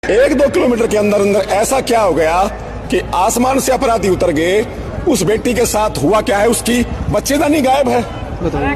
1-2 kilometre के अंदर अंदर ऐसा क्या हो गया कि आसमान से अपराधी उतर गए। उस बेटी के साथ हुआ क्या है, उसकी बच्चेदानी गायब है,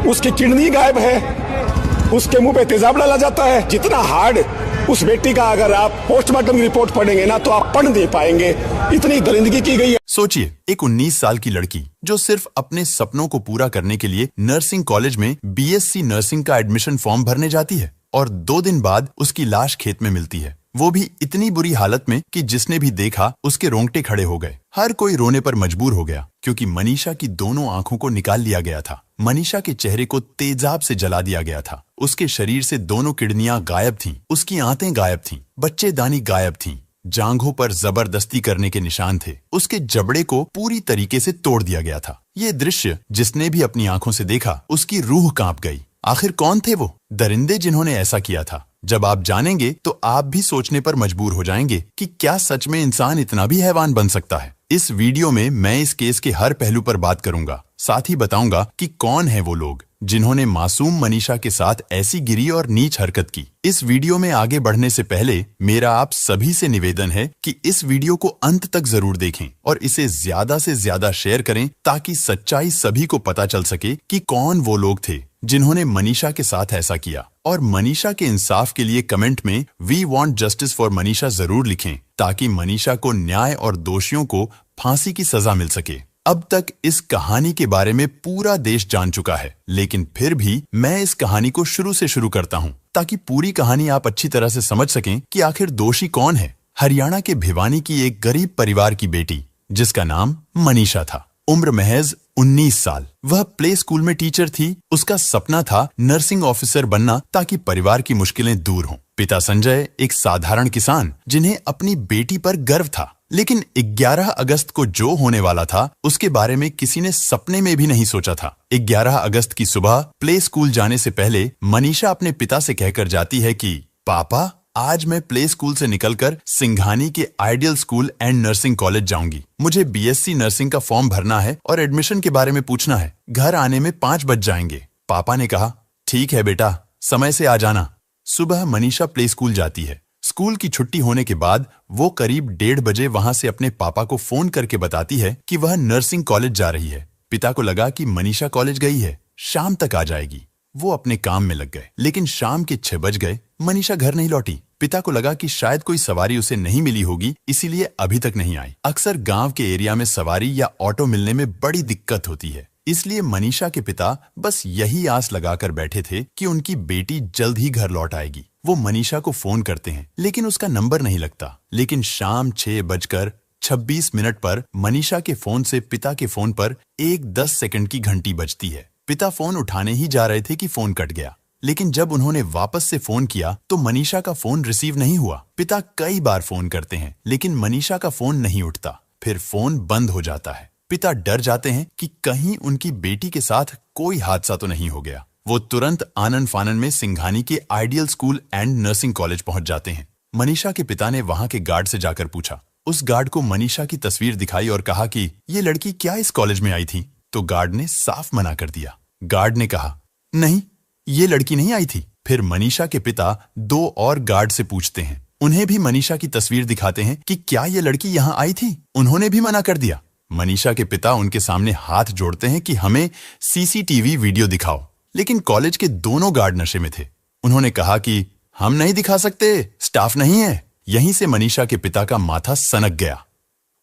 उसकी किडनी गायब है, उसके मुंह पे तेजाब डाला जाता है। जितना हार्ड उस बेटी का अगर आप पोस्टमार्टम की रिपोर्ट पढ़ेंगे ना तो आप पढ़ नहीं पाएंगे, इतनी दरिंदगी की गई है। सोचिए, एक 19 साल की लड़की जो सिर्फ अपने सपनों को पूरा करने के लिए नर्सिंग कॉलेज में बीएससी नर्सिंग का एडमिशन फॉर्म भरने जाती है और 2 दिन बाद उसकी लाश खेत में मिलती है, वो भी इतनी बुरी हालत में कि जिसने भी देखा उसके रोंगटे खड़े हो गए। हर कोई रोने पर मजबूर हो गया क्योंकि मनीषा की दोनों आंखों को निकाल लिया गया था। मनीषा के चेहरे को तेजाब से जला दिया गया था। उसके शरीर से दोनों किडनियां गायब थीं, उसकी आंतें गायब थीं, बच्चेदानी गायब थीं, जांघों पर जबरदस्ती करने के निशान थे, उसके जबड़े को पूरी तरीके से तोड़ दिया गया था। ये दृश्य जिसने भी अपनी आंखों से देखा उसकी रूह कांप गई। आखिर कौन थे वो दरिंदे जिन्होंने ऐसा किया था? जब आप जानेंगे तो आप भी सोचने पर मजबूर हो जाएंगे कि क्या सच में इंसान इतना भी हैवान बन सकता है। इस वीडियो में मैं इस केस के हर पहलू पर बात करूंगा, साथ ही बताऊंगा कि कौन है वो लोग जिन्होंने मासूम मनीषा के साथ ऐसी गिरी और नीच हरकत की। इस वीडियो में आगे बढ़ने से पहले मेरा आप सभी से निवेदन है कि इस वीडियो को अंत तक जरूर देखें और इसे ज्यादा से ज्यादा शेयर करें ताकि सच्चाई सभी को पता चल सके कि कौन वो लोग थे जिन्होंने मनीषा के साथ ऐसा किया। और मनीषा के इंसाफ के लिए कमेंट में we want justice for Manisha जरूर लिखें ताकि मनीषा को न्याय और दोषियों को फांसी की सजा मिल सके। अब तक इस कहानी के बारे में पूरा देश जान चुका है, लेकिन फिर भी मैं इस कहानी को शुरू से शुरू करता हूं ताकि पूरी कहानी आप अच्छी तरह से समझ सकें कि आखिर दोषी कौन है। हरियाणा के भिवानी की एक गरीब परिवार की बेटी जिसका नाम मनीषा था, उम्र महज 19 साल। वह प्ले स्कूल में टीचर थी। उसका सपना था नर्सिंग ऑफिसर बनना ताकि परिवार की मुश्किलें दूर हों। पिता संजय एक साधारण किसान जिन्हें अपनी बेटी पर गर्व था, लेकिन 11 अगस्त को जो होने वाला था उसके बारे में किसी ने सपने में भी नहीं सोचा था। 11 अगस्त की सुबह प्ले स्कूल जाने से पहले मनीषा अपने पिता से कहकर जाती है कि पापा, आज मैं प्ले स्कूल से निकलकर सिंघानी के ideal school and nursing college जाऊंगी। मुझे बीएससी नर्सिंग का फॉर्म भरना है और एडमिशन के बारे में पूछना है। घर आने में 5 बज जाएंगे। पापा ने कहा, ठीक है बेटा, समय से आ जाना। सुबह मनीषा प्ले स्कूल जाती है। स्कूल की छुट्टी होने के बाद वो करीब 1:30 बजे वहां से अपने पापा को फोन करके बताती है कि वह नर्सिंग कॉलेज जा रही है। पिता को लगा कि मनीषा कॉलेज गई है, शाम तक आ जाएगी। वो अपने काम में लग गए, लेकिन शाम के 6 बज गए, मनीषा घर नहीं लौटी। पिता को लगा कि शायद कोई सवारी उसे नहीं मिली होगी, इसीलिए अभी तक नहीं आई। अक्सर गांव के एरिया में सवारी या ऑटो मिलने में बड़ी दिक्कत होती है, इसलिए मनीषा के पिता बस यही आस लगाकर बैठे थे कि उनकी बेटी जल्द ही घर लौट आएगी। वो मनीषा को फोन करते हैं, लेकिन उसका नंबर नहीं लगता। लेकिन शाम 6:26 पर मनीषा के फोन से पिता के फोन पर एक 10 सेकंड की घंटी बजती है। पिता फोन उठाने ही जा रहे थे कि फोन कट गया, लेकिन जब उन्होंने वापस से फोन किया तो मनीषा का फोन रिसीव नहीं हुआ। पिता कई बार फोन करते हैं, लेकिन मनीषा का फोन नहीं उठता। फिर फोन बंद हो जाता है। पिता डर जाते हैं कि कहीं उनकी बेटी के साथ कोई हादसा तो नहीं हो गया। वो तुरंत आनन फानन में सिंघानी के ideal school and nursing college पहुंच जाते हैं। मनीषा के पिता ने वहां के गार्ड से जाकर पूछा। उस गार्ड को मनीषा की तस्वीर दिखाई और कहा कि ये लड़की क्या इस कॉलेज में आई थी? तो गार्ड ने साफ मना कर दिया। गार्ड ने कहा, नहीं, ये लड़की नहीं आई थी। फिर मनीषा के पिता 2 और गार्ड से पूछते हैं। उन्हें भी मनीषा की तस्वीर दिखाते हैं कि क्या ये लड़की यहाँ आई थी? उन्होंने भी मना कर दिया। मनीषा के पिता उनके सामने हाथ जोड़ते हैं कि हमें सीसीटीवी वीडियो दिखाओ, लेकिन कॉलेज के दोनों गार्ड नशे में थे। उन्होंने कहा कि हम नहीं दिखा सकते, स्टाफ नहीं है। यहीं से मनीषा के पिता का माथा सनक गया।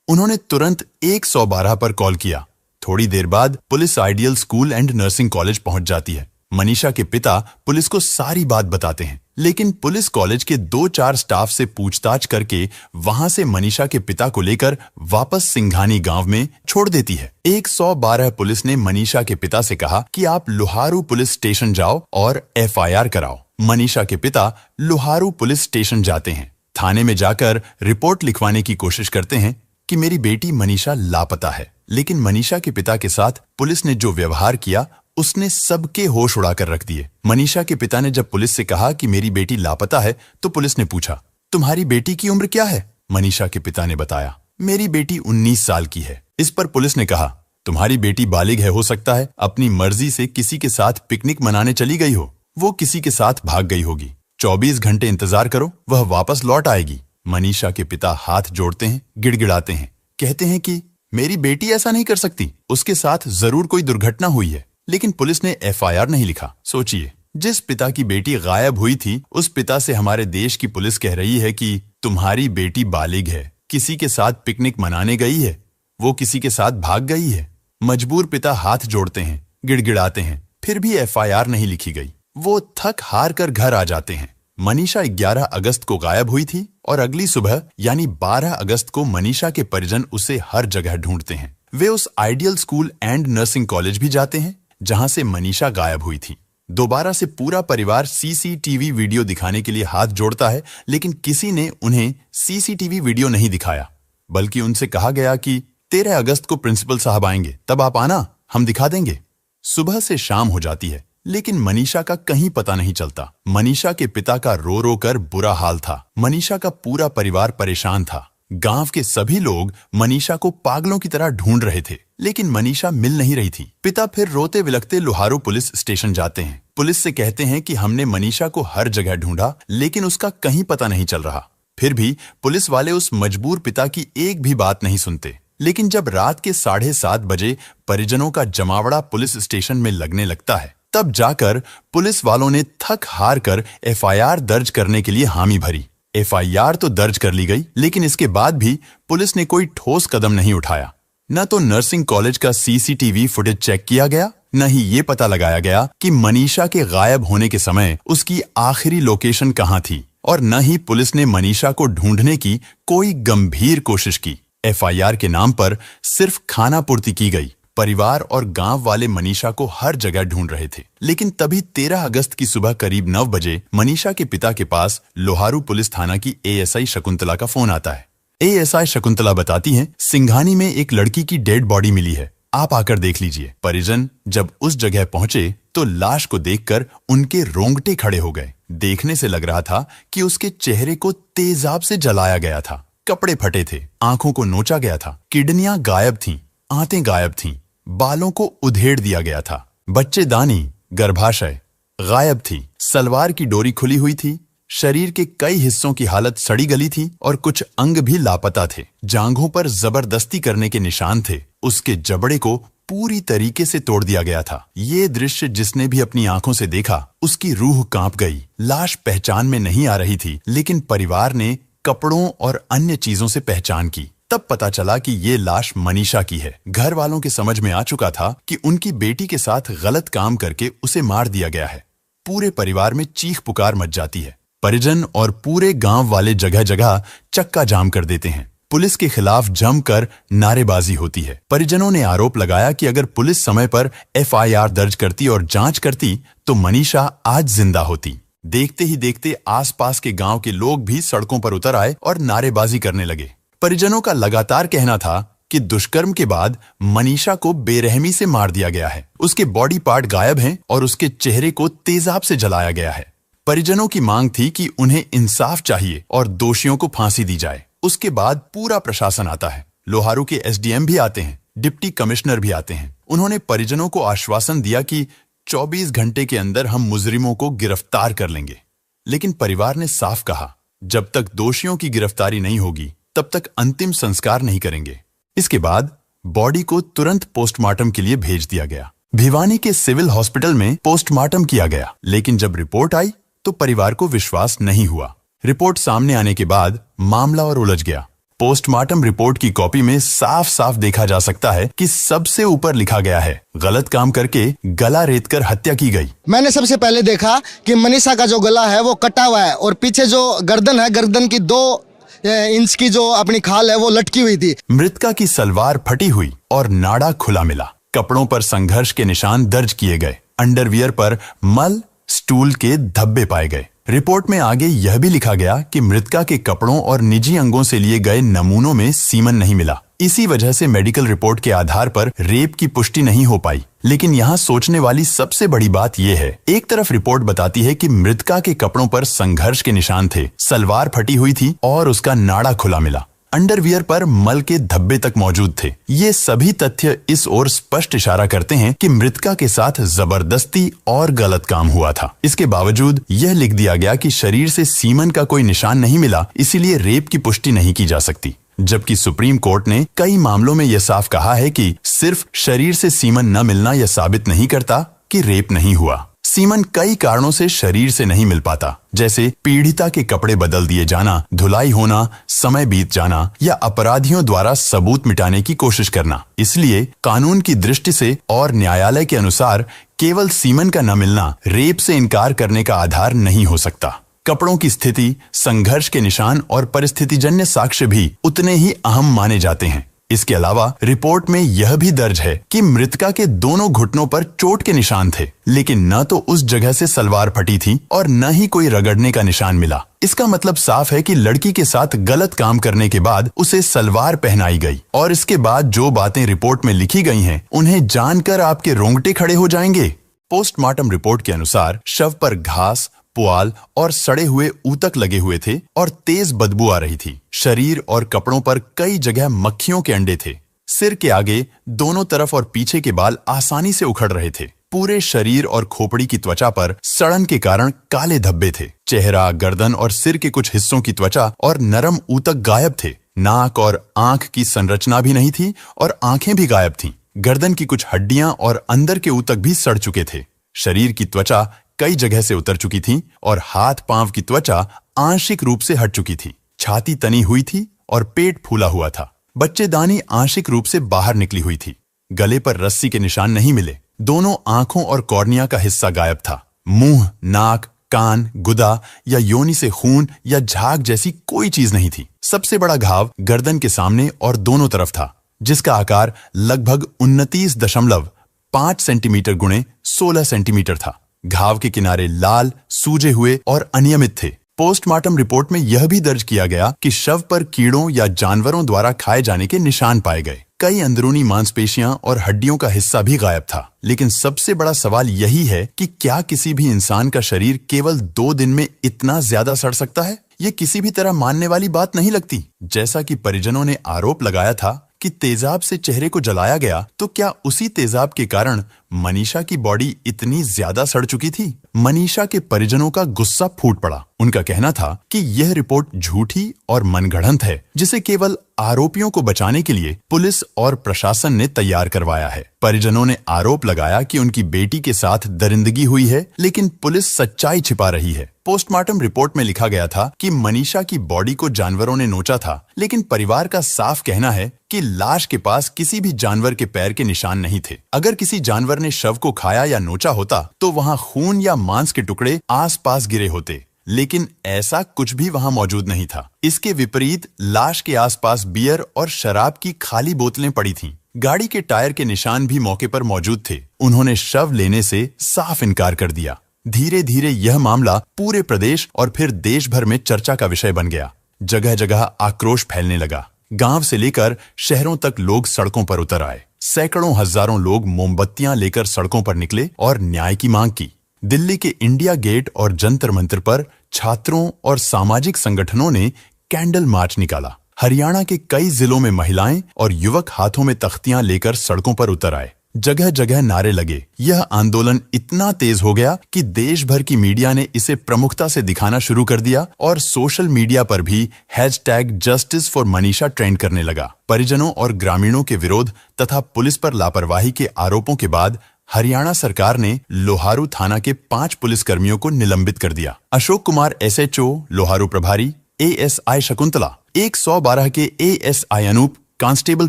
उन्होंने तुरंत 112 पर कॉल किया। थोड़ी देर बाद police ideal school and nursing college पहुंच जाती है। मनीषा के पिता पुलिस को सारी बात बताते हैं, लेकिन पुलिस कॉलेज के 2-4 स्टाफ से पूछताछ करके वहां से मनीषा के पिता को लेकर वापस सिंघानी गांव में छोड़ देती है। 112 पुलिस ने मनीषा के पिता से कहा कि आप लोहारू पुलिस स्टेशन जाओ और FIR कराओ। मनीषा के पिता लोहारू पुलिस स्टेशन जाते हैं। थाने में जाकर रिपोर्ट लिखवाने की कोशिश करते हैं कि मेरी बेटी मनीषा लापता है, लेकिन मनीषा के पिता के साथ पुलिस ने जो व्यवहार किया उसने सबके होश उड़ाकर रख दिए। मनीषा के पिता ने जब पुलिस से कहा कि मेरी बेटी लापता है तो पुलिस ने पूछा, तुम्हारी बेटी की उम्र क्या है? मनीषा के पिता ने बताया, मेरी बेटी 19 साल की है। इस पर पुलिस ने कहा, तुम्हारी बेटी बालिग है, हो सकता है अपनी मर्जी से किसी के साथ पिकनिक मनाने चली गई हो, वो किसी के साथ भाग गई होगी। 24 घंटे इंतजार करो, वह वापस लौट आएगी। मनीषा के पिता हाथ जोड़ते हैं, गिड़गिड़ाते हैं, कहते हैं कि मेरी बेटी ऐसा नहीं कर सकती, उसके साथ जरूर कोई दुर्घटना हुई है। लेकिन पुलिस ने FIR नहीं लिखा। सोचिए, जिस पिता की बेटी गायब हुई थी, उस पिता से हमारे देश की पुलिस कह रही है कि तुम्हारी बेटी बालिग है, किसी के साथ पिकनिक मनाने गई है, वो किसी के साथ भाग गई है। मजबूर पिता हाथ जोड़ते हैं, गिड़गिड़ाते हैं, फिर भी FIR नहीं लिखी गई। वो थक हार कर घर आ जाते हैं। मनीषा 11 अगस्त को गायब हुई थी और अगली सुबह यानी 12 अगस्त को मनीषा के परिजन उसे हर जगह ढूंढते हैं। वे उस ideal school and nursing college भी जाते हैं जहां से मनीषा गायब हुई थी। दोबारा से पूरा परिवार CCTV वीडियो दिखाने के लिए हाथ जोड़ता है, लेकिन किसी ने उन्हें CCTV वीडियो नहीं दिखाया, बल्कि उनसे कहा गया कि 13 अगस्त को प्रिंसिपल साहब आएंगे, तब आप आना, हम दिखा देंगे। सुबह से शाम हो जाती है, लेकिन मनीषा का कहीं पता नहीं चलता। मनीषा के पिता का रो रो कर बुरा हाल था। मनीषा का पूरा परिवार परेशान था। गांव के सभी लोग मनीषा को पागलों की तरह ढूंढ रहे थे, लेकिन मनीषा मिल नहीं रही थी। पिता फिर रोते बिलखते लोहारू पुलिस स्टेशन जाते हैं। पुलिस से कहते हैं कि हमने मनीषा को हर जगह ढूंढा, लेकिन उसका कहीं पता नहीं चल रहा। फिर भी पुलिस वाले उस मजबूर पिता की एक भी बात नहीं सुनते। लेकिन जब रात के 7:30 बजे परिजनों का जमावड़ा पुलिस स्टेशन में लगने लगता है, तब जाकर पुलिस वालों ने थक हार कर FIR दर्ज करने के लिए हामी भरी। FIR तो दर्ज कर ली गई, लेकिन इसके बाद भी पुलिस ने कोई ठोस कदम नहीं उठाया। न तो नर्सिंग कॉलेज का CCTV फुटेज चेक किया गया, न ही ये पता लगाया गया कि मनीषा के गायब होने के समय उसकी आखिरी लोकेशन कहाँ थी, और न ही पुलिस ने मनीषा को ढूंढने की कोई गंभीर कोशिश की। FIR के नाम पर सिर्फ खाना पूर्ति की गई। परिवार और गांव वाले मनीषा को हर जगह ढूंढ रहे थे। लेकिन तभी 13 अगस्त की सुबह करीब 9 बजे मनीषा के पिता के पास लोहारू पुलिस थाना की ASI शकुंतला का फोन आता है। ASI शकुंतला बताती हैं, सिंघानी में एक लड़की की डेड बॉडी मिली है, आप आकर देख लीजिए। परिजन जब उस जगह पहुंचे तो लाश को देखकर उनके रोंगटे खड़े हो गए। देखने से लग रहा था कि उसके चेहरे को तेजाब से जलाया गया था। कपड़े फटे थे, आंखों को नोचा गया था, किडनियां गायब थीं, आंतें गायब थीं, बालों को उधेड़ दिया गया था, बच्चेदानी, गर्भाशय गायब थी, सलवार की डोरी खुली हुई थी, शरीर के कई हिस्सों की हालत सड़ी गली थी और कुछ अंग भी लापता थे। जांघों पर जबरदस्ती करने के निशान थे। उसके जबड़े को पूरी तरीके से तोड़ दिया गया था। ये दृश्य जिसने भी अपनी आंखों से देखा, उसकी रूह कांप गई। लाश पहचान में नहीं आ रही थी, लेकिन परिवार ने कपड़ों और अन्य चीजों से पहचान की। तब पता चला कि ये लाश मनीषा की है। घर वालों के समझ में आ चुका था कि उनकी बेटी के साथ गलत काम करके उसे मार दिया गया है। पूरे परिवार में चीख पुकार मच जाती है। परिजन और पूरे गांव वाले जगह जगह चक्का जाम कर देते हैं। पुलिस के खिलाफ जमकर नारेबाजी होती है। परिजनों ने आरोप लगाया कि अगर पुलिस समय पर FIR दर्ज करती और जांच करती तो मनीषा आज जिंदा होती। देखते ही देखते आसपास के गांव के लोग भी सड़कों पर उतर आए और नारेबाजी करने लगे। परिजनों का लगातार कहना था कि दुष्कर्म के बाद मनीषा को बेरहमी से मार दिया गया है, उसके बॉडी पार्ट गायब हैं और उसके चेहरे को तेजाब से जलाया गया है। परिजनों की मांग थी कि उन्हें इंसाफ चाहिए और दोषियों को फांसी दी जाए। उसके बाद पूरा प्रशासन आता है। लोहारू के SDM भी आते हैं, डिप्टी कमिश्नर भी आते हैं। उन्होंने परिजनों को आश्वासन दिया कि 24 घंटे के अंदर हम मुजरिमों को गिरफ्तार कर लेंगे। लेकिन परिवार ने साफ कहा, जब तक दोषियों की गिरफ्तारी नहीं होगी तब तक अंतिम संस्कार नहीं करेंगे। इसके बाद बॉडी को तुरंत पोस्टमार्टम के लिए भेज दिया गया। भिवानी के सिविल हॉस्पिटल में पोस्टमार्टम किया गया, लेकिन जब रिपोर्ट आई तो परिवार को विश्वास नहीं हुआ। रिपोर्ट सामने आने के बाद मामला और उलझ गया। पोस्टमार्टम रिपोर्ट की कॉपी में साफ साफ देखा जा सकता है कि सबसे ऊपर लिखा गया है, गलत काम करके गला रेतकर हत्या की गई। मैंने सबसे पहले देखा कि मनीषा का जो गला है वो कटा हुआ है और पीछे जो गर्दन है, गर्दन की 2 इंच की जो अपनी खाल है वो लटकी हुई थी। मृतका की सलवार फटी हुई और नाड़ा खुला मिला। कपड़ों पर संघर्ष के निशान दर्ज किए गए। अंडरवियर पर मल, स्टूल के धब्बे पाए गए। रिपोर्ट में आगे यह भी लिखा गया कि मृतका के कपड़ों और निजी अंगों से लिए गए नमूनों में सीमन नहीं मिला। इसी वजह से मेडिकल रिपोर्ट के आधार पर रेप की पुष्टि नहीं हो पाई। लेकिन यहाँ सोचने वाली सबसे बड़ी बात यह है, एक तरफ रिपोर्ट बताती है कि मृतका के कपड़ों पर संघर्ष के निशान थे, सलवार फटी हुई थी और उसका नाड़ा खुला मिला। अंडरवियर पर मल के धब्बे तक मौजूद थे। ये सभी तथ्य इस ओर स्पष्ट इशारा करते हैं कि मृतका के साथ जबरदस्ती और गलत काम हुआ था। इसके बावजूद यह लिख दिया गया कि शरीर से सीमन का कोई निशान नहीं मिला, इसीलिए रेप की पुष्टि नहीं की जा सकती। जबकि सुप्रीम कोर्ट ने कई मामलों में यह साफ कहा है कि सिर्फ शरीर से सीमन न मिलना यह साबित नहीं करता कि रेप नहीं हुआ। सीमन कई कारणों से शरीर से नहीं मिल पाता, जैसे पीड़िता के कपड़े बदल दिए जाना, धुलाई होना, समय बीत जाना या अपराधियों द्वारा सबूत मिटाने की कोशिश करना। इसलिए कानून की दृष्टि से और न्यायालय के अनुसार केवल सीमन का न मिलना रेप से इनकार करने का आधार नहीं हो सकता। कपड़ों की स्थिति, संघर्ष के निशान और परिस्थितिजन्य साक्ष्य भी उतने ही अहम माने जाते हैं। इसके अलावा रिपोर्ट में यह भी दर्ज है कि मृतका के दोनों घुटनों पर चोट के निशान थे, लेकिन न तो उस जगह से सलवार फटी थी और न ही कोई रगड़ने का निशान मिला। इसका मतलब साफ है कि लड़की के साथ गलत काम करने के बाद उसे सलवार पहनाई गई और इसके बाद जो बातें रिपोर्ट में लिखी गई हैं, उन्हें जानकर आपके रोंगटे खड़े हो जाएंगे। पोस्टमार्टम रिपोर्ट के अनुसार शव पर घास, पुआल और सड़े हुए ऊतक लगे हुए थे और तेज बदबू आ रही थी। शरीर और कपड़ों पर कई जगह मक्खियों के अंडे थे। सिर के आगे, दोनों तरफ और पीछे के बाल आसानी से उखड़ रहे थे। पूरे शरीर और खोपड़ी की त्वचा पर सड़न के कारण काले धब्बे थे। चेहरा, गर्दन और सिर के कुछ हिस्सों की त्वचा और नरम ऊतक गायब थे। नाक और आंख की संरचना भी नहीं थी और आंखें भी गायब थीं। गर्दन की कुछ हड्डियां और अंदर के ऊतक भी सड़ चुके थे। शरीर की त्वचा कई जगह से उतर चुकी थी और हाथ पांव की त्वचा आंशिक रूप से हट चुकी थी। छाती तनी हुई थी और पेट फूला हुआ था। बच्चेदानी आंशिक रूप से बाहर निकली हुई थी। गले पर रस्सी के निशान नहीं मिले। दोनों आंखों और कॉर्निया का हिस्सा गायब था। मुंह, नाक, कान, गुदा या योनि से खून या झाग जैसी कोई चीज नहीं थी। सबसे बड़ा घाव गर्दन के सामने और दोनों तरफ था, जिसका आकार लगभग 29.5 सेंटीमीटर गुणे 16 सेंटीमीटर था। घाव के किनारे लाल, सूजे हुए और अनियमित थे। पोस्टमार्टम रिपोर्ट में यह भी दर्ज किया गया कि शव पर कीड़ों या जानवरों द्वारा खाए जाने के निशान पाए गए। कई अंदरूनी मांसपेशियां और हड्डियों का हिस्सा भी गायब था। लेकिन सबसे बड़ा सवाल यही है कि क्या किसी भी इंसान का शरीर केवल 2 दिन में इतना ज्यादा सड़ सकता है? ये किसी भी तरह मानने वाली बात नहीं लगती। जैसा कि परिजनों ने आरोप लगाया था कि तेजाब से चेहरे को जलाया गया, तो क्या उसी तेजाब के कारण मनीषा की बॉडी इतनी ज्यादा सड़ चुकी थी? मनीषा के परिजनों का गुस्सा फूट पड़ा। उनका कहना था कि यह रिपोर्ट झूठी और मनगढ़ंत है, जिसे केवल आरोपियों को बचाने के लिए पुलिस और प्रशासन ने तैयार करवाया है। परिजनों ने आरोप लगाया कि उनकी बेटी के साथ दरिंदगी हुई है, लेकिन पुलिस सच्चाई छिपा रही है। पोस्टमार्टम रिपोर्ट में लिखा गया था कि मनीषा की बॉडी को जानवरों ने नोचा था, लेकिन परिवार का साफ कहना है कि लाश के पास किसी भी जानवर के पैर के निशान नहीं थे। अगर किसी जानवर ने शव को खाया या नोचा होता तो वहां खून या मांस के टुकड़े आसपास गिरे होते, लेकिन ऐसा कुछ भी वहां मौजूद नहीं था। इसके विपरीत लाश के आसपास बियर और शराब की खाली बोतलें पड़ी थीं। गाड़ी के टायर के निशान भी मौके पर मौजूद थे। उन्होंने शव लेने से साफ इनकार कर दिया। धीरे धीरे यह मामला पूरे प्रदेश और फिर देश भर में चर्चा का विषय बन गया। जगह जगह आक्रोश फैलने लगा। गांव से लेकर शहरों तक लोग सड़कों पर उतर आए। सैकड़ों हजारों लोग मोमबत्तियां लेकर सड़कों पर निकले और न्याय की मांग की। दिल्ली के इंडिया गेट और जंतर मंतर पर छात्रों और सामाजिक संगठनों ने कैंडल मार्च निकाला। हरियाणा के कई जिलों में महिलाएं और युवक हाथों में तख्तियां लेकर सड़कों पर उतर आए। जगह जगह नारे लगे। यह आंदोलन इतना तेज हो गया कि देश भर की मीडिया ने इसे प्रमुखता से दिखाना शुरू कर दिया और सोशल मीडिया पर भी #Justice for Manisha ट्रेंड करने लगा। परिजनों और ग्रामीणों के विरोध तथा पुलिस पर लापरवाही के आरोपों के बाद हरियाणा सरकार ने लोहारू थाना के 5 पुलिसकर्मियों को निलंबित कर दिया। अशोक कुमार SHO लोहारू प्रभारी, ASI शकुंतला, 112 के ASI अनूप, कांस्टेबल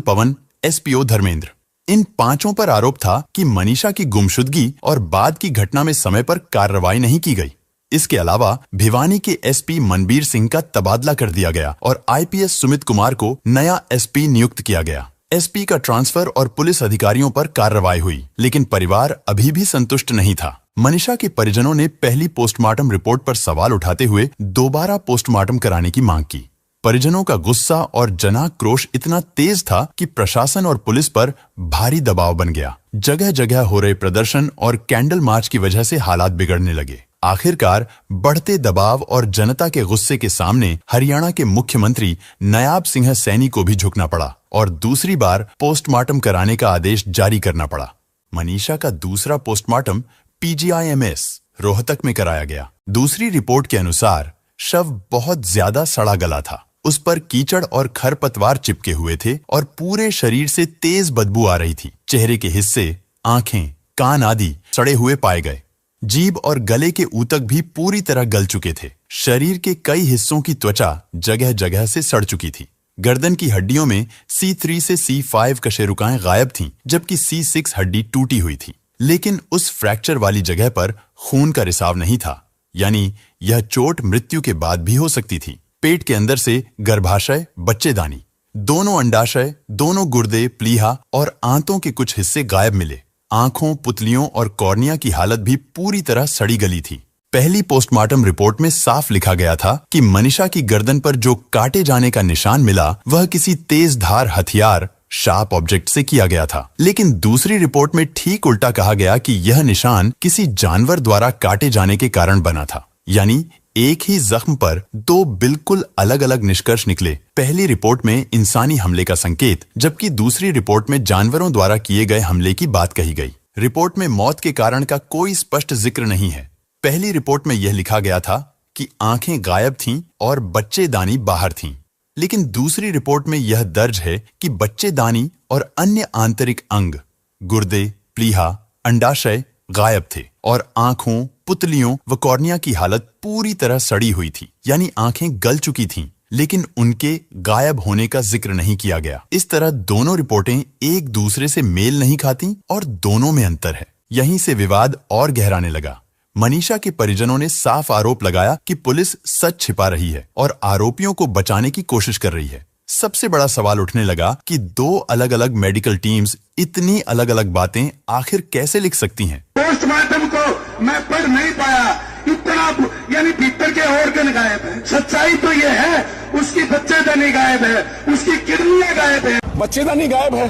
पवन, SPO धर्मेंद्र। इन 5 पर आरोप था कि मनीषा की गुमशुदगी और बाद की घटना में समय पर कार्रवाई नहीं की गई। इसके अलावा भिवानी के SP मनबीर सिंह का तबादला कर दिया गया और IPS सुमित कुमार को नया SP नियुक्त किया गया। SP का ट्रांसफर और पुलिस अधिकारियों पर कार्रवाई हुई, लेकिन परिवार अभी भी संतुष्ट नहीं था। मनीषा के परिजनों ने पहली पोस्टमार्टम रिपोर्ट पर सवाल उठाते हुए दोबारा पोस्टमार्टम कराने की मांग की। परिजनों का गुस्सा और जनाक्रोश इतना तेज था कि प्रशासन और पुलिस पर भारी दबाव बन गया। जगह जगह हो रहे प्रदर्शन और कैंडल मार्च की वजह से हालात बिगड़ने लगे। आखिरकार बढ़ते दबाव और जनता के गुस्से के सामने हरियाणा के मुख्यमंत्री नायब सिंह सैनी को भी झुकना पड़ा और दूसरी बार पोस्टमार्टम कराने का आदेश जारी करना पड़ा। मनीषा का दूसरा पोस्टमार्टम PGIMS रोहतक में कराया गया। दूसरी रिपोर्ट के अनुसार शव बहुत ज्यादा सड़ा गला था, उस पर कीचड़ और खरपतवार चिपके हुए थे और पूरे शरीर से तेज बदबू आ रही थी। चेहरे के हिस्से, आंखें, कान आदि सड़े हुए पाए गए। जीभ और गले के ऊतक भी पूरी तरह गल चुके थे। शरीर के कई हिस्सों की त्वचा जगह जगह से सड़ चुकी थी। गर्दन की हड्डियों में C3 से C5 कशेरुकाएं गायब थीं, जबकि C6 हड्डी टूटी हुई थी। लेकिन उस फ्रैक्चर वाली जगह पर खून का रिसाव नहीं था, यानी यह चोट मृत्यु के बाद भी हो सकती थी। पेट के अंदर से गर्भाशय, बच्चेदानी, दोनों अंडाशय, दोनों गुर्दे, प्लीहा और आंतों के कुछ हिस्से गायब मिले। आंखों, पुतलियों और कॉर्निया की हालत भी पूरी तरह सड़ी गली थी। पहली पोस्टमार्टम रिपोर्ट में साफ लिखा गया था कि मनीषा की गर्दन पर जो काटे जाने का निशान मिला वह किसी तेज धार हथियार, शार्प ऑब्जेक्ट से किया गया था। लेकिन दूसरी रिपोर्ट में ठीक उल्टा कहा गया कि यह निशान किसी जानवर द्वारा काटे जाने के कारण बना था। यानी एक ही जख्म पर दो बिल्कुल अलग अलग निष्कर्ष निकले। पहली रिपोर्ट में इंसानी हमले का संकेत, जबकि दूसरी रिपोर्ट में जानवरों द्वारा किए गए हमले की बात कही गई। रिपोर्ट में मौत के कारण का कोई स्पष्ट जिक्र नहीं है। पहली रिपोर्ट में यह लिखा गया था कि आंखें गायब थीं और बच्चेदानी बाहर थीं, लेकिन दूसरी रिपोर्ट में यह दर्ज है कि बच्चेदानी और अन्य आंतरिक अंग, गुर्दे, प्लीहा, अंडाशय गायब थे और आंखों, पुतलियों व कॉर्निया की हालत पूरी तरह सड़ी हुई थी। यानी आंखें गल चुकी थीं, लेकिन उनके गायब होने का जिक्र नहीं किया गया। इस तरह दोनों रिपोर्टें एक दूसरे से मेल नहीं खाती और दोनों में अंतर है। यहीं से विवाद और गहराने लगा। मनीषा के परिजनों ने साफ आरोप लगाया कि पुलिस सच छिपा रही है और आरोपियों को बचाने की कोशिश कर रही है। सबसे बड़ा सवाल उठने लगा कि दो अलग अलग मेडिकल टीम्स इतनी अलग अलग बातें आखिर कैसे लिख सकती हैं। पोस्टमार्टम को मैं पढ़ नहीं पाया, इतना यानी भीतर के ऑर्गन गायब है। सच्चाई तो ये है उसकी बच्चेदानी गायब है, उसकी किडनी गायब है। बच्चेदानी गायब है,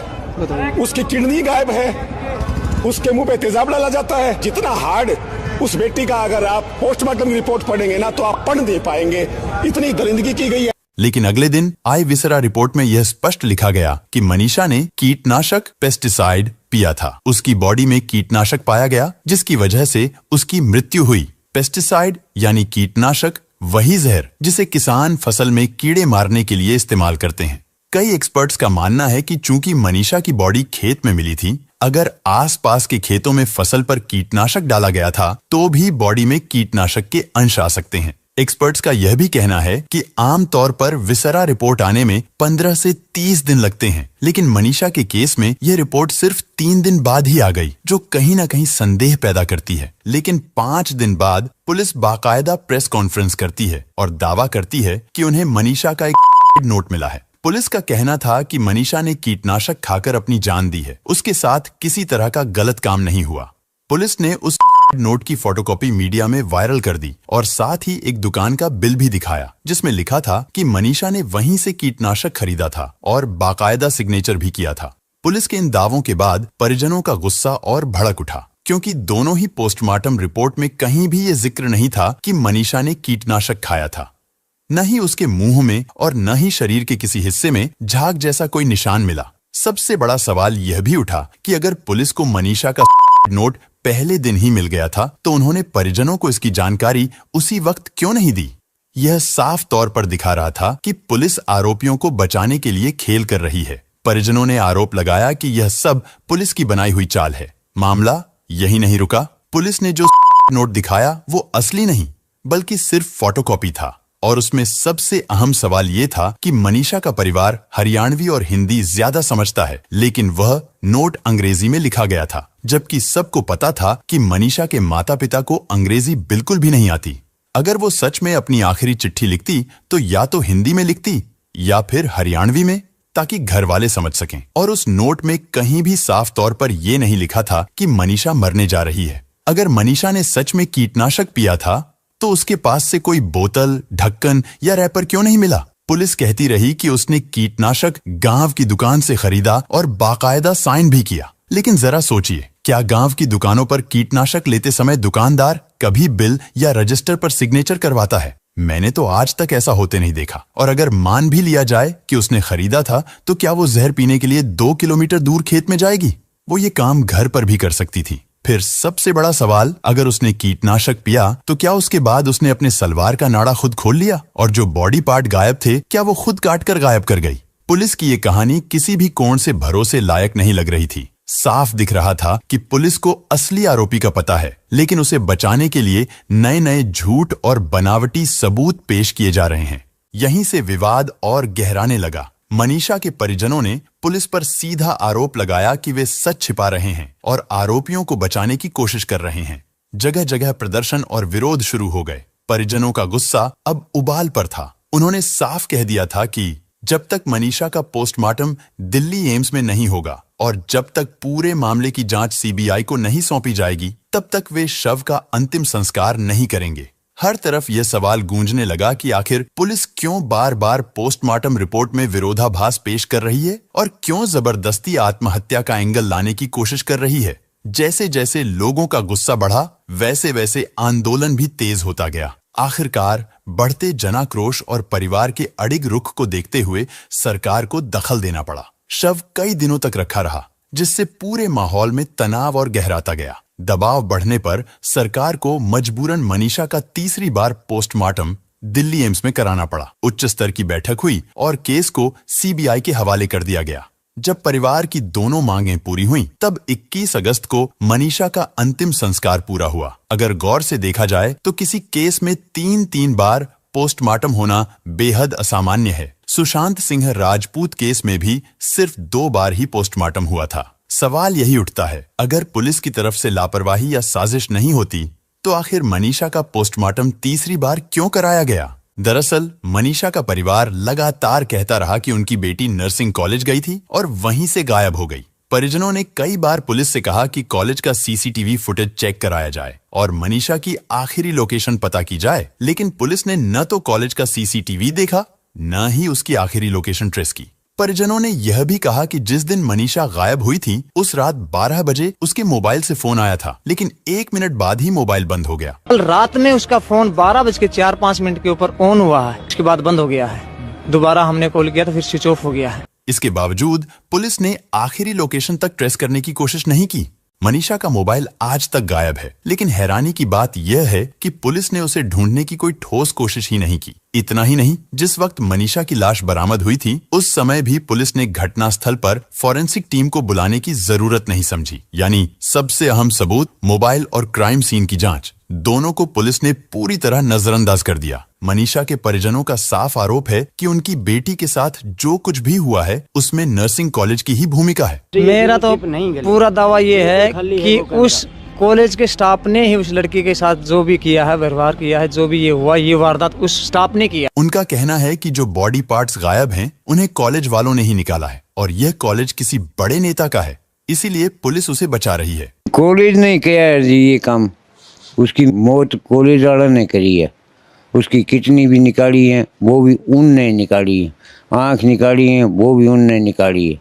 उसकी किडनी गायब है, उसके मुंह पे तेजाब डाला जाता है। जितना हार्ड उस बेटी का अगर आप पोस्टमार्टम रिपोर्ट पढ़ेंगे ना तो आप पढ़ नहीं पाएंगे, इतनी दरिंदगी की गई है। लेकिन अगले दिन आई विसरा रिपोर्ट में यह स्पष्ट लिखा गया कि मनीषा ने कीटनाशक पेस्टिसाइड पिया था। उसकी बॉडी में कीटनाशक पाया गया, जिसकी वजह से उसकी मृत्यु हुई। पेस्टिसाइड यानी कीटनाशक वही जहर जिसे किसान फसल में कीड़े मारने के लिए इस्तेमाल करते हैं। कई एक्सपर्ट्स का मानना है कि चूंकि मनीषा की बॉडी खेत में मिली थी, अगर आसपास के खेतों में फसल पर कीटनाशक डाला गया था तो भी बॉडी में कीटनाशक के अंश आ सकते हैं। एक्सपर्ट्स का यह भी कहना है कि आमतौर पर विसरा रिपोर्ट आने में 15 से 30 दिन लगते हैं, लेकिन मनीषा के केस में यह रिपोर्ट सिर्फ 3 दिन बाद ही आ गई, जो कहीं ना कहीं संदेह पैदा करती है। लेकिन 5 दिन बाद पुलिस बाकायदा प्रेस कॉन्फ्रेंस करती है और दावा करती है कि उन्हें मनीषा का एक नोट मिला है। पुलिस का कहना था कि मनीषा ने कीटनाशक खाकर अपनी जान दी है, उसके साथ किसी तरह का गलत काम नहीं हुआ। पुलिस ने उस नोट की फोटोकॉपी मीडिया में वायरल कर दी और साथ ही एक दुकान का बिल भी दिखाया, जिसमें लिखा था कि मनीषा ने वहीं से कीटनाशक खरीदा था और बाकायदा सिग्नेचर भी किया था। पुलिस के इन दावों के बाद परिजनों का गुस्सा और भड़क उठा, क्योंकि दोनों ही पोस्टमार्टम रिपोर्ट में कहीं भी ये जिक्र नहीं था कि मनीषा ने कीटनाशक खाया था। न ही उसके मुंह में और न ही शरीर के किसी हिस्से में झाग जैसा कोई निशान मिला। सबसे बड़ा सवाल यह भी उठा कि अगर पुलिस को मनीषा का नोट पहले दिन ही मिल गया था तो उन्होंने परिजनों को इसकी जानकारी उसी वक्त क्यों नहीं दी। यह साफ तौर पर दिखा रहा था कि पुलिस आरोपियों को बचाने के लिए खेल कर रही है। परिजनों ने आरोप लगाया कि यह सब पुलिस की बनाई हुई चाल है। मामला यही नहीं रुका। पुलिस ने जो नोट दिखाया वो असली नहीं बल्कि सिर्फ फोटोकॉपी था और उसमें सबसे अहम सवाल ये था कि मनीषा का परिवार हरियाणवी और हिंदी ज्यादा समझता है, लेकिन वह नोट अंग्रेजी में लिखा गया था, जबकि सबको पता था कि मनीषा के माता पिता को अंग्रेजी बिल्कुल भी नहीं आती। अगर वो सच में अपनी आखिरी चिट्ठी लिखती तो या तो हिंदी में लिखती या फिर हरियाणवी में, ताकि घर वाले समझ सकें। और उस नोट में कहीं भी साफ तौर पर यह नहीं लिखा था कि मनीषा मरने जा रही है। अगर मनीषा ने सच में कीटनाशक पिया था तो उसके पास से कोई बोतल, ढक्कन या रैपर क्यों नहीं मिला? पुलिस कहती रही कि उसने कीटनाशक गांव की दुकान से खरीदा और बाकायदा साइन भी किया। लेकिन जरा सोचिए, क्या गांव की दुकानों पर कीटनाशक लेते समय दुकानदार कभी बिल या रजिस्टर पर सिग्नेचर करवाता है? मैंने तो आज तक ऐसा होते नहीं देखा। और अगर मान भी लिया जाए कि उसने खरीदा था, तो क्या वो जहर पीने के लिए 2 किलोमीटर दूर खेत में जाएगी? वो ये काम घर पर भी कर सकती थी। फिर सबसे बड़ा सवाल, अगर उसने कीटनाशक पिया तो क्या उसके बाद उसने अपने सलवार का नाड़ा खुद खोल लिया? और जो बॉडी पार्ट गायब थे, क्या वो खुद काट कर गायब कर गई? पुलिस की ये कहानी किसी भी कोण से भरोसे लायक नहीं लग रही थी। साफ दिख रहा था कि पुलिस को असली आरोपी का पता है, लेकिन उसे बचाने के लिए नए नए झूठ और बनावटी सबूत पेश किए जा रहे हैं। यहीं से विवाद और गहराने लगा। मनीषा के परिजनों ने पुलिस पर सीधा आरोप लगाया कि वे सच छिपा रहे हैं और आरोपियों को बचाने की कोशिश कर रहे हैं। जगह जगह प्रदर्शन और विरोध शुरू हो गए। परिजनों का गुस्सा अब उबाल पर था। उन्होंने साफ कह दिया था कि जब तक मनीषा का पोस्टमार्टम दिल्ली एम्स में नहीं होगा और जब तक पूरे मामले की जांच सीबीआई को नहीं सौंपी जाएगी, तब तक वे शव का अंतिम संस्कार नहीं करेंगे। हर तरफ यह सवाल गूंजने लगा कि आखिर पुलिस क्यों बार बार पोस्टमार्टम रिपोर्ट में विरोधाभास पेश कर रही है और क्यों जबरदस्ती आत्महत्या का एंगल लाने की कोशिश कर रही है। जैसे जैसे लोगों का गुस्सा बढ़ा, वैसे वैसे आंदोलन भी तेज होता गया। आखिरकार बढ़ते जनाक्रोश और परिवार के अडिग रुख को देखते हुए सरकार को दखल देना पड़ा। शव कई दिनों तक रखा रहा, जिससे पूरे माहौल में तनाव और गहराता गया। दबाव बढ़ने पर सरकार को मजबूरन मनीषा का तीसरी बार पोस्टमार्टम दिल्ली एम्स में कराना पड़ा। उच्च स्तर की बैठक हुई और केस को सीबीआई के हवाले कर दिया गया। जब परिवार की दोनों मांगें पूरी हुईं, तब 21 अगस्त को मनीषा का अंतिम संस्कार पूरा हुआ। अगर गौर से देखा जाए तो किसी केस में 3 बार पोस्टमार्टम होना बेहद असामान्य है। सुशांत सिंह राजपूत केस में भी सिर्फ 2 बार ही पोस्टमार्टम हुआ था। सवाल यही उठता है, अगर पुलिस की तरफ से लापरवाही या साजिश नहीं होती, तो आखिर मनीषा का पोस्टमार्टम तीसरी बार क्यों कराया गया? दरअसल मनीषा का परिवार लगातार कहता रहा कि उनकी बेटी नर्सिंग कॉलेज गई थी और वहीं से गायब हो गई। परिजनों ने कई बार पुलिस से कहा कि कॉलेज का सीसीटीवी फुटेज चेक कराया जाए और मनीषा की आखिरी लोकेशन पता की जाए, लेकिन पुलिस ने न तो कॉलेज का सीसीटीवी देखा, न ही उसकी आखिरी लोकेशन ट्रेस की। परिजनों ने यह भी कहा कि जिस दिन मनीषा गायब हुई थी, उस रात 12 बजे उसके मोबाइल से फोन आया था, लेकिन 1 मिनट बाद ही मोबाइल बंद हो गया। कल रात में उसका फोन 12:04 के ऊपर ऑन हुआ है, उसके बाद बंद हो गया है। दोबारा हमने कॉल किया तो फिर स्विच ऑफ हो गया है। इसके बावजूद पुलिस ने आखिरी लोकेशन तक ट्रेस करने की कोशिश नहीं की। मनीषा का मोबाइल आज तक गायब है, लेकिन हैरानी की बात यह है कि पुलिस ने उसे ढूंढने की कोई ठोस कोशिश ही नहीं की। इतना ही नहीं, जिस वक्त मनीषा की लाश बरामद हुई थी, उस समय भी पुलिस ने घटनास्थल पर फॉरेंसिक टीम को बुलाने की जरूरत नहीं समझी। यानी सबसे अहम सबूत मोबाइल और क्राइम सीन की जांच, दोनों को पुलिस ने पूरी तरह नजरअंदाज कर दिया। मनीषा के परिजनों का साफ आरोप है कि उनकी बेटी के साथ जो कुछ भी हुआ है, उसमें नर्सिंग कॉलेज की ही भूमिका है। मेरा तो पूरा दावा ये है कि उस कॉलेज के स्टाफ ने ही उस लड़की के साथ जो भी किया है, व्यवहार किया है, जो भी ये हुआ, ये वारदात उस स्टाफ ने किया। उनका कहना है कि जो बॉडी पार्ट्स गायब हैं, उन्हें कॉलेज वालों ने ही निकाला है और यह कॉलेज किसी बड़े नेता का है, इसीलिए पुलिस उसे बचा रही है। कॉलेज ने किया है जी ये काम, उसकी मौत कॉलेज वाला ने करी है। उसकी किडनी भी निकाली है, वो भी उनने निकाली है। आँख निकाली है, वो भी उनने निकाली है।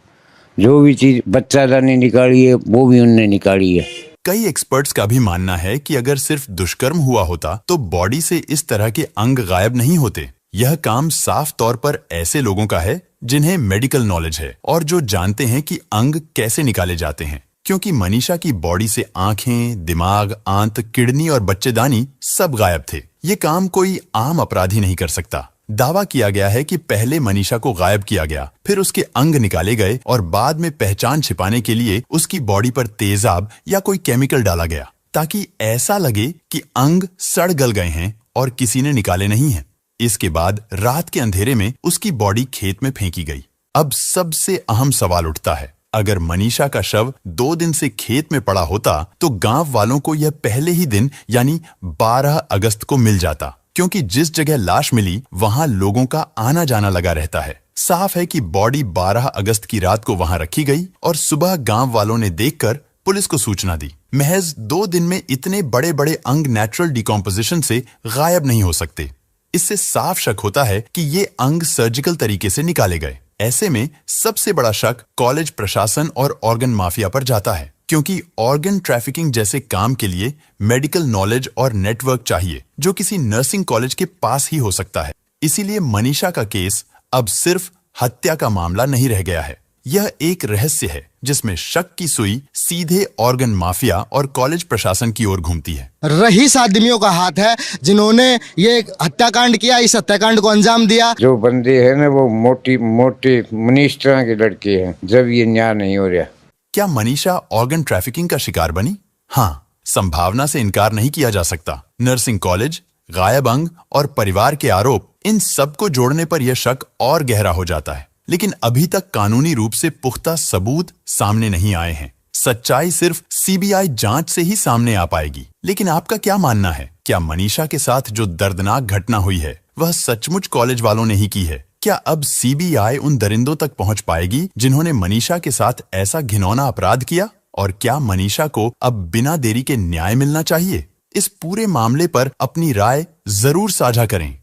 जो भी चीज़ बच्चादानी निकाली है, वो भी उनने निकाली है। कई एक्सपर्ट्स का भी मानना है कि अगर सिर्फ दुष्कर्म हुआ होता तो बॉडी से इस तरह के अंग गायब नहीं होते। यह काम साफ तौर पर ऐसे लोगों का है जिन्हें मेडिकल नॉलेज है और जो जानते हैं कि अंग कैसे निकाले जाते हैं। क्योंकि मनीषा की बॉडी से आंखें, दिमाग, आंत, किडनी और बच्चेदानी सब गायब थे। ये काम कोई आम अपराधी नहीं कर सकता। दावा किया गया है कि पहले मनीषा को गायब किया गया, फिर उसके अंग निकाले गए और बाद में पहचान छिपाने के लिए उसकी बॉडी पर तेजाब या कोई केमिकल डाला गया, ताकि ऐसा लगे कि अंग सड़ गल गए हैं और किसी ने निकाले नहीं हैं। इसके बाद रात के अंधेरे में उसकी बॉडी खेत में फेंकी गई। अब सबसे अहम सवाल उठता है, अगर मनीषा का शव 2 दिन से खेत में पड़ा होता तो गांव वालों को यह पहले ही दिन यानी 12 अगस्त को मिल जाता, क्योंकि जिस जगह लाश मिली वहां लोगों का आना जाना लगा रहता है। साफ है कि बॉडी 12 अगस्त की रात को वहां रखी गई और सुबह गांव वालों ने देखकर पुलिस को सूचना दी। महज 2 दिन में इतने बड़े बड़े अंग नेचुरल डिकम्पोजिशन से गायब नहीं हो सकते। इससे साफ शक होता है कि ये अंग सर्जिकल तरीके से निकाले गए। ऐसे में सबसे बड़ा शक कॉलेज प्रशासन और ऑर्गन माफिया पर जाता है, क्योंकि ऑर्गन ट्रैफिकिंग जैसे काम के लिए मेडिकल नॉलेज और नेटवर्क चाहिए जो किसी नर्सिंग कॉलेज के पास ही हो सकता है। इसीलिए मनीषा का केस अब सिर्फ हत्या का मामला नहीं रह गया है। यह एक रहस्य है जिसमें शक की सुई सीधे ऑर्गन माफिया और कॉलेज प्रशासन की ओर घूमती है। रईस आदमियों का हाथ है जिन्होंने ये हत्याकांड किया, इस हत्याकांड को अंजाम दिया। जो बंदे हैं ना वो मोटी मोटे मनीषा के लड़के हैं। जब ये न्याय नहीं हो रहा। क्या मनीषा ऑर्गन ट्रैफिकिंग का शिकार बनी? हाँ, संभावना से इनकार नहीं किया जा सकता। नर्सिंग कॉलेज, गायब अंग और परिवार के आरोप, इन सबको जोड़ने पर यह शक और गहरा हो जाता है। लेकिन अभी तक कानूनी रूप से पुख्ता सबूत सामने नहीं आए हैं। सच्चाई सिर्फ सीबीआई जांच से ही सामने आ पाएगी। लेकिन आपका क्या मानना है? क्या मनीषा के साथ जो दर्दनाक घटना हुई है वह सचमुच कॉलेज वालों ने ही की है? क्या अब सीबीआई उन दरिंदों तक पहुंच पाएगी जिन्होंने मनीषा के साथ ऐसा घिनौना अपराध किया? और क्या मनीषा को अब बिना देरी के न्याय मिलना चाहिए? इस पूरे मामले पर अपनी राय जरूर साझा करें।